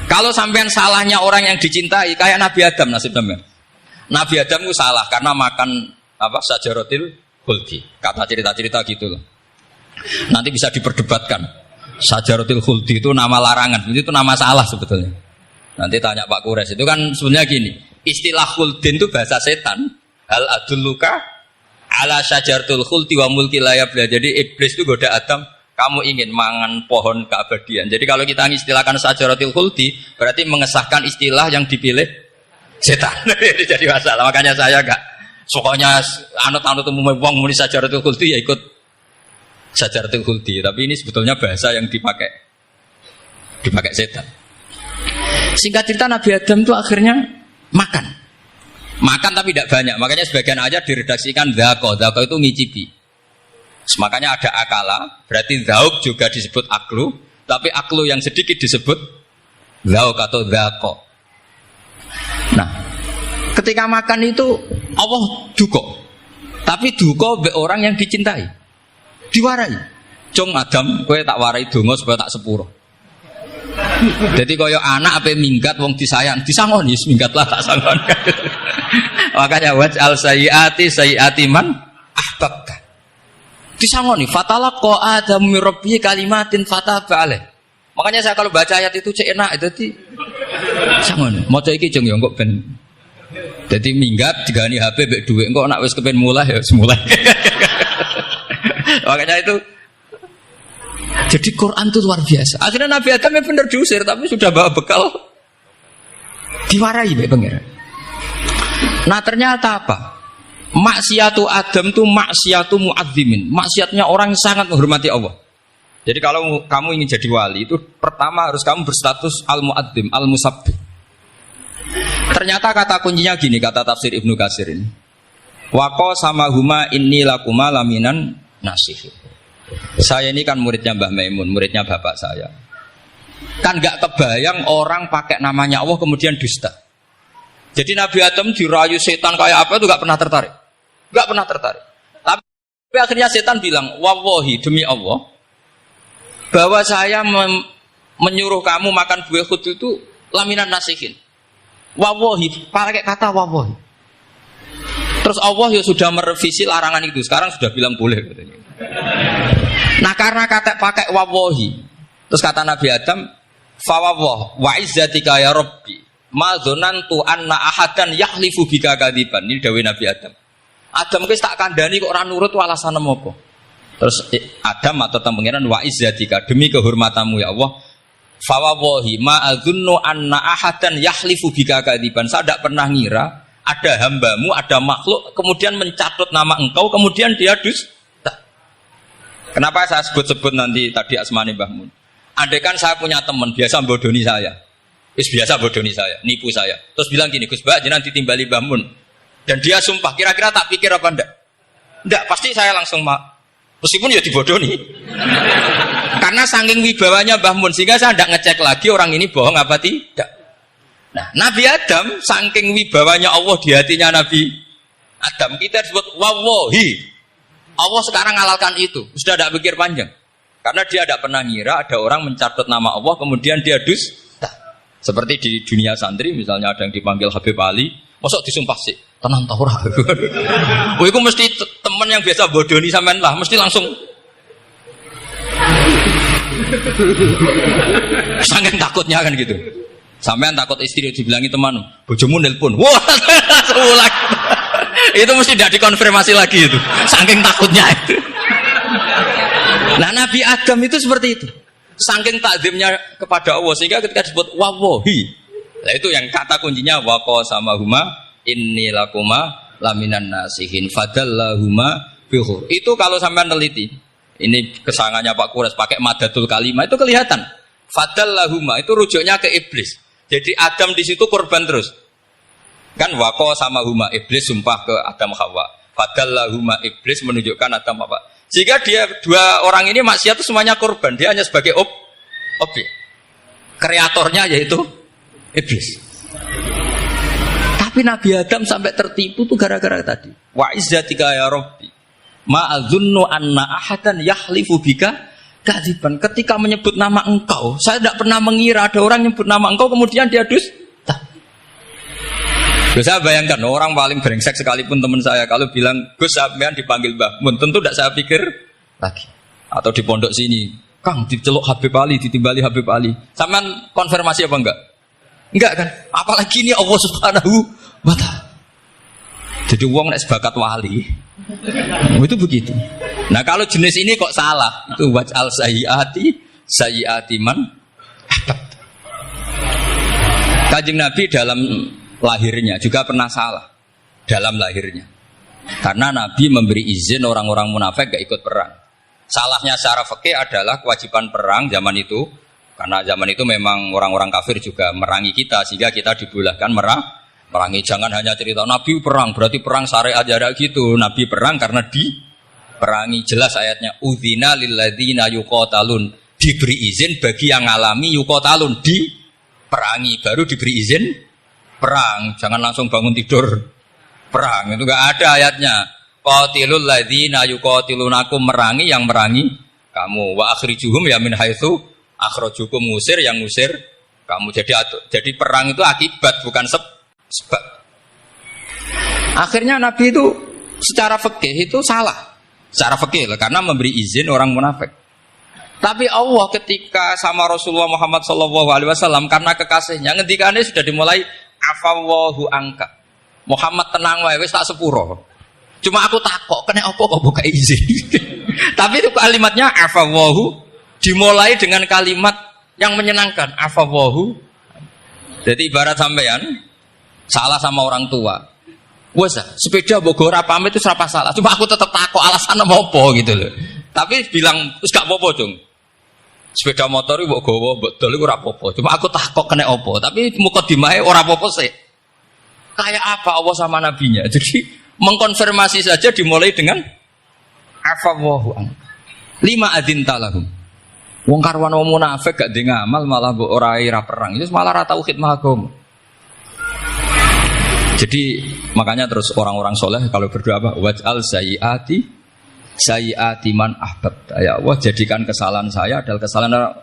Kalau sampean salahnya orang yang dicintai, kayak Nabi Adam nasib sampean. Nabi Adam itu salah karena makan apa sajaratil khuldi. Kata cerita-cerita gitu loh. Nanti bisa diperdebatkan. Sajaratil khuldi itu nama larangan, itu nama salah sebetulnya. Nanti tanya Pak Kures, itu kan sebenarnya gini. Istilah khuldin itu bahasa setan. Hal adulluka ala sajaratul khuldi wa mulki la yabla. Jadi iblis itu goda Adam, kamu ingin mangan pohon keabadian. Jadi kalau kita mengistilahkan sajaratul khuldi, berarti mengesahkan istilah yang dipilih setan. Jadi masalah. Makanya saya enggak pokoknya anut-anut umum wong muni sajaratul khuldi ya ikut sajaratul khuldi. Tapi ini sebetulnya bahasa yang dipakai setan. Singkat cerita Nabi Adam itu akhirnya makan tapi tidak banyak. Makanya sebagian aja diredaksikan dzaqo itu ngicipi. Makanya ada akala, berarti zauk juga disebut aklu, tapi aklu yang sedikit disebut zauk atau dzaqo. Nah, ketika makan itu Allah duko, tapi duko be orang yang dicintai, diwarai. Cung Adam, kowe tak warai donga supaya tak sepuro. Jadi koyo anak apa minggat wong disayang, disangoni minggatlah tak sangon. Makanya waj'al sayyiati man ahbabta. Disangoni fatalaqa Adam min rabbi kalimatin fataba alaih. Makanya saya kalau baca ayat itu cek enak itu disangoni. Maca iki jeng yo engko ben dadi minggat digani HP mbek dhuwit engko nek wis kepen mulai ya semulai. Makanya itu jadi Quran itu luar biasa. Akhirnya Nabi Adam yang benar diusir, tapi sudah bawa bekal diwarai oleh pangeran. Nah ternyata apa? Maksiatu Adam itu maksiatu mu'azzimin. Maksiatnya orang yang sangat menghormati Allah. Jadi kalau kamu ingin jadi wali itu pertama harus kamu berstatus al-mu'azzim, al-musabbih. Ternyata kata kuncinya gini, kata tafsir Ibnu Katsir ini. Waqa sama huma inni lakuma laminan nasih. Saya ini kan muridnya Mbah Maimun, muridnya bapak saya. Kan gak kebayang orang pakai namanya Allah kemudian dusta. Jadi Nabi Adam dirayu setan kayak apa itu gak pernah tertarik. Gak pernah tertarik. Tapi akhirnya setan bilang, wallahi demi Allah, bahwa saya menyuruh kamu makan buah khut itu laminan nasihin. Wallahi, pakai kata wallahi. Terus Allah ya sudah merevisi larangan itu. Sekarang sudah bilang boleh katanya. Nah karena kata pakai wawahi, terus kata Nabi Adam, fawawah wa izzatika ya Rabbi, ma dzanantu anna ahadan yahlifu bika kadziban. Ini dawuh Nabi Adam. Adam wis tak kandhani kok ora nurut alasan apa? Terus Adam atau pangeran wa izzatika, demi kehormatanmu ya Allah, fawawahi ma adzunnu anna ahadan yahlifu bika kadziban. Saya tidak pernah ngira ada hambamu, ada makhluk kemudian mencatut nama engkau kemudian dia dusta. Kenapa saya sebut-sebut nanti tadi asmane Mbah Mun? Andai kan saya punya teman biasa bodoni saya, biasa bodoni saya, nipu saya. Terus bilang gini, Gus Mbah jenengan ditimbali Mbah Mun. Dan dia sumpah, kira-kira tak pikir apa enggak? Enggak, pasti saya langsung meskipun ya dibodoni. Karena saking wibawanya Mbah Mun sehingga saya enggak ngecek lagi orang ini bohong apa tidak. Nah, Nabi Adam saking wibawanya Allah di hatinya Nabi Adam, kita disebut wawahi. Allah sekarang ngalalkan itu, sudah tidak pikir panjang. Karena dia tidak pernah ngira ada orang mencatat nama Allah kemudian dia dusta. Seperti di dunia santri misalnya ada yang dipanggil Habib Ali, mosok disumpah sih, tenang tau ora. Oh itu mesti teman yang biasa bodoni sampean lah, mesti langsung saking takutnya kan gitu. Sampean takut istri dibilangi teman, bojomu nelpon. Wah, seulah. Itu mesti tidak dikonfirmasi lagi itu. Saking takutnya itu. Nah Nabi Adam itu seperti itu. Saking takzimnya kepada Allah sehingga ketika disebut wawahi. Nah itu yang kata kuncinya waqa sama huma inni lakuma laminan nasihin fadallahuma bihur. Itu kalau sampean teliti. Ini kesangannya Pak Kures pakai madatul kalimah itu kelihatan. Fadallahuma itu rujuknya ke iblis. Jadi Adam di situ korban terus. Kan wako sama huma iblis sumpah ke Adam Hawa. Fadallahuma iblis menunjukkan Adam apa? Jika dia dua orang ini maksiat itu semuanya korban, dia hanya sebagai objek. Kreatornya yaitu iblis. Tapi Nabi Adam sampai tertipu tuh gara-gara tadi. Wa izzatika ya Rabbi, ma adzunnu anna ahadan yahlifu bika kadziban. Ketika menyebut nama engkau, saya tidak pernah mengira ada orang nyebut nama engkau kemudian dia dusta. Saya bayangkan orang paling brengsek sekalipun teman saya kalau bilang Gus sampean dipanggil Mbah Mun, tentu tidak saya pikir lagi. Atau di pondok sini, Kang diceluk Habib Ali, ditimbali Habib Ali. Sampean konfirmasi apa enggak? Enggak kan? Apalagi ini Allah Subhanahu wa ta'ala. Jadi wong nek sebakat wali. Itu begitu. Nah, kalau jenis ini kok salah? Itu waj'al sayyiati man ahbab. Kanjeng Nabi dalam lahirnya juga pernah salah dalam lahirnya karena Nabi memberi izin orang-orang munafik gak ikut perang. Salahnya secara fikih adalah kewajiban perang zaman itu karena zaman itu memang orang-orang kafir juga merangi kita sehingga kita dibolehkan merangi. Jangan hanya cerita Nabi perang berarti perang syariat ada gitu. Nabi perang karena diperangi. Jelas ayatnya udzina lilladzina yuqatalun, diberi izin bagi yang ngalami yuqatalun, diperangi baru diberi izin perang, jangan langsung bangun tidur perang, itu enggak ada ayatnya. Qatilul ladzina yuqatilunakum, merangi yang merangi kamu, wa akhrijuhum ya min haitsu akhrajukum, ngusir yang ngusir kamu. Jadi perang itu akibat bukan sebab. Akhirnya Nabi itu secara fikih itu salah. Secara fikih karena memberi izin orang munafik. Tapi Allah ketika sama Rasulullah Muhammad SAW karena kekasihnya ngendikane sudah dimulai afawwahu angka. Muhammad tenang wae wis tak sepuro. Cuma aku takok kena apa kok buka izin. Tapi itu kalimatnya afawwahu dimulai dengan kalimat yang menyenangkan, afawwahu. Jadi ibarat sampean salah sama orang tua. Wes sepeda mbok ora pamit itu ora salah. Cuma aku tetap takok alasan apa gitu loh. Tapi bilang wis gak apa-apa, Jung. Sepeda motor mbok gawa mbok dol iku ora apa-apa. Cuma aku takok kena apa. Tapi mukadimahe ora apa-apa sih. Kayak apa Allah sama nabinya. Jadi mengkonfirmasi saja dimulai dengan afawwahu an. Lima adzinta lahum. Wong karwana munafik gak ndek ngamal malah mbok ora perang. Itu malah ora tau khidmah agama. Jadi makanya terus orang-orang soleh kalau berdoa apa? Waj'al sayyiati man ahbab. Ya Allah, jadikan kesalahan saya adalah kesalahan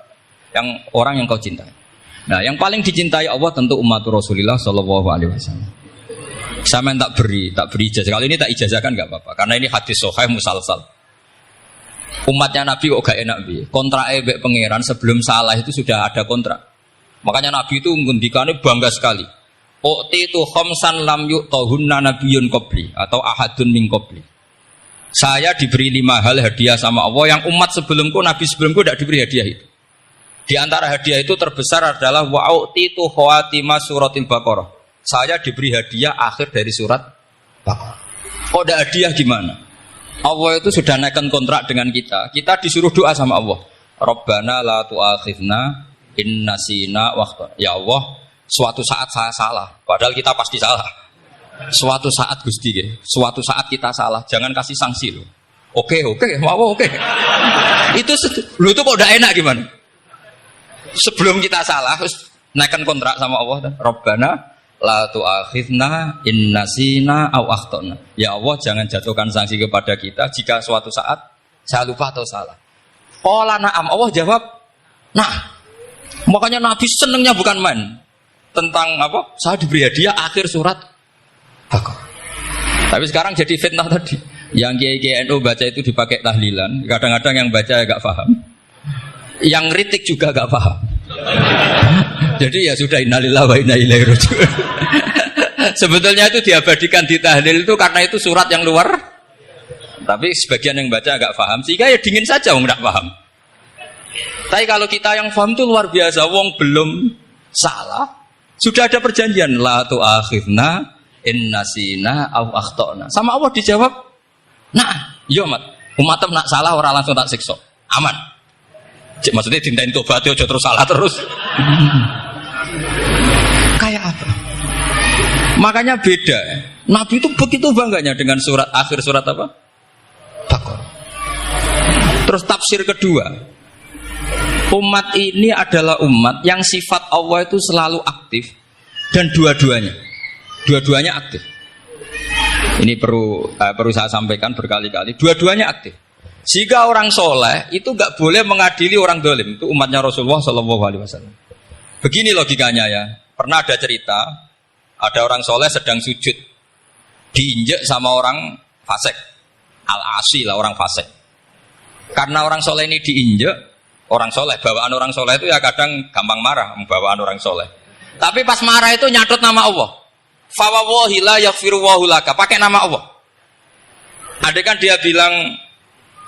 orang yang kau cintai. Nah, yang paling dicintai Allah tentu umat Rasulullah sallallahu alaihi wasallam. Sama tak beri ijazah. Kalau ini tak ijazahkan enggak apa-apa karena ini hadis sahih musalsal. Umatnya Nabi kok gak enak bi. Kontraknya mbek pangeran sebelum salah itu sudah ada kontrak. Makanya Nabi itu ngendikane bangga sekali. U'titu khamsan lam yu'tahunna nabiyyun qabli atau ahadun min qabli. Saya diberi 5 hal hadiah sama Allah yang umat sebelumku, nabi sebelumku tidak diberi hadiah itu. Di antara hadiah itu terbesar adalah wa'u'titu khawatimah suratil Baqarah. Saya diberi hadiah akhir dari surat Baqarah. Oh, ada hadiah gimana? Allah itu sudah naikkan kontrak dengan kita. Kita disuruh doa sama Allah. Rabbana la tu'akhidna in nasina wa. Ya Allah, suatu saat saya salah, padahal kita pasti salah. Suatu saat Gusti, suatu saat kita salah, jangan kasih sanksi loh. Oke, mau oke. Itu kok udah enak gimana? Sebelum kita salah, terus naikkan kontrak sama Allah. Rabbana la tu'akhidna in nasina aw akhtana. Ya Allah, jangan jatuhkan sanksi kepada kita jika suatu saat saya lupa atau salah. Qala na'am, Allah jawab, nah. Makanya Nabi senengnya bukan main. Tentang apa? Saya diberi hadiah akhir surat Baqarah. Tapi sekarang jadi fitnah tadi. Yang kiai NU baca itu dipakai tahlilan. Kadang-kadang yang baca agak paham. Yang kritik juga agak paham. Jadi ya sudah innalillahi wa inna ilaihi raji'un. Sebetulnya itu diabadikan di tahlil itu karena itu surat yang luar. Tapi sebagian yang baca agak paham. Sehingga ya dingin saja wong enggak paham. Tapi kalau kita yang paham itu luar biasa. Wong belum salah. Sudah ada perjanjian la tu'akhidna in nasina aw akhtana. Sama Allah dijawab, "Nah, yo umat nak salah ora langsung tak siksa. Aman." Maksudnya dinten tobat aja terus salah terus. Kayak apa? Makanya beda. Nabi itu begitu bangganya dengan surat akhir surat apa? Baqarah. Terus tafsir kedua. Umat ini adalah umat yang sifat Allah itu selalu aktif dan dua-duanya aktif. Ini perlu saya sampaikan berkali-kali. Dua-duanya aktif. Jika orang soleh itu nggak boleh mengadili orang dolim. Itu umatnya Rasulullah Shallallahu Alaihi Wasallam. Begini logikanya ya. Pernah ada cerita, ada orang soleh sedang sujud, diinjek sama orang fasik, al-asi lah orang fasik. Karena orang soleh ini diinjek, orang soleh, bawaan orang soleh itu ya kadang gampang marah, bawaan orang soleh. Tapi pas marah itu nyatut nama Allah. Fawawahi la yaghfiru laka, pakai nama Allah. Ada kan dia bilang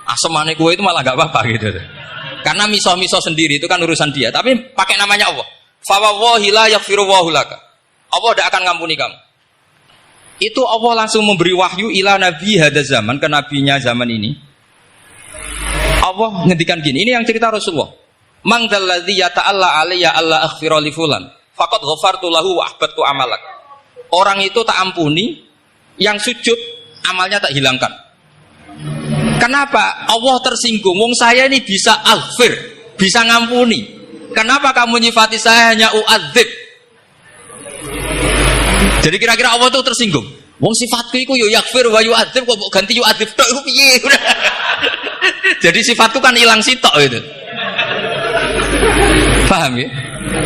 asemane kue itu malah gak apa-apa gitu. Karena miso-miso sendiri itu kan urusan dia. Tapi pakai namanya Allah. Fawawahi la yaghfiru laka. Allah tidak akan ngampuni kamu. Itu Allah langsung memberi wahyu ila nabi hada zaman, ke nabinya zaman ini. Allah ngendikan gini. Ini yang cerita Rasulullah. Man dzalladzi yata'alla alayya alla aghfira li fulan faqad ghafartu lahu wa ahbattu amalak. Orang itu tak ampuni, yang sujud amalnya tak hilangkan. Kenapa? Allah tersinggung. Wong saya ini bisa aghfir, bisa ngampuni. Kenapa kamu nyifati saya hanya u'adzib? Jadi kira-kira Allah itu tersinggung. Wong sifatku itu yo yaghfir wa yu'adzib, kok ganti yu'adzib tok iku piye? Jadi sifatku kan hilang sitok itu. Paham ya?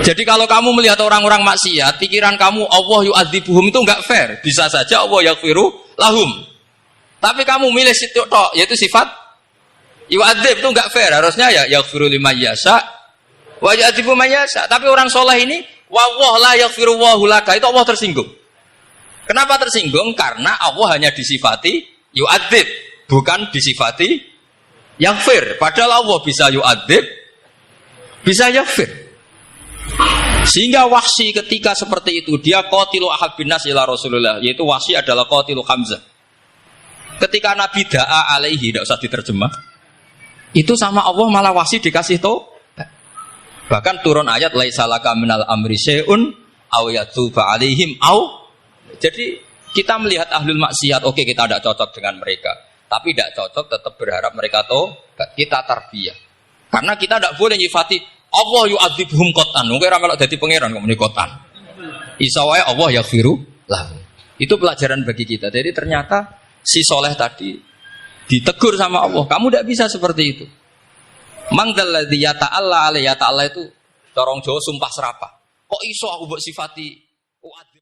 Jadi kalau kamu melihat orang-orang maksiat, pikiran kamu Allah yu'adzibuhum itu enggak fair. Bisa saja Allah yaghfiru lahum. Tapi kamu milih situ tok, yaitu sifat yu'adzib itu enggak fair. Harusnya ya yaghfiru liman yasha wa yu'adzibu man yasha. Tapi orang soleh ini wallahu la yaghfiru laka, itu Allah tersinggung. Kenapa tersinggung? Karena Allah hanya disifati yu'adzib, bukan disifati yaghfir. Padahal Allah bisa yu'adzib, bisa yaghfir. Sehingga Wahsy ketika seperti itu, dia qatilu ahabbin nas ila Rasulullah, yaitu Wahsy adalah qatilu Hamzah. Ketika Nabi da'a alaihi, tidak usah diterjemah, itu sama Allah malah Wahsy dikasih tahu. Bahkan turun ayat laisa laka minal amri syai'un aw yatuba alaihim aw. Jadi kita melihat ahlul maksiat, oke, kita tidak cocok dengan mereka, tapi tidak cocok tetap berharap mereka tahu kita tarbiyah. Karena kita tidak boleh nyifati Allah yu'adzibuhum qatan. Mungkin ora melok dadi pangeran kok muni qatan. Isa wae Allah yaghfiru lah. Itu pelajaran bagi kita. Jadi ternyata si soleh tadi ditegur sama Allah, kamu tidak bisa seperti itu. Mangdalladzi yata'alla alayya ta'ala itu dorong Jawa sumpah serapah. Kok iso aku mbok sifati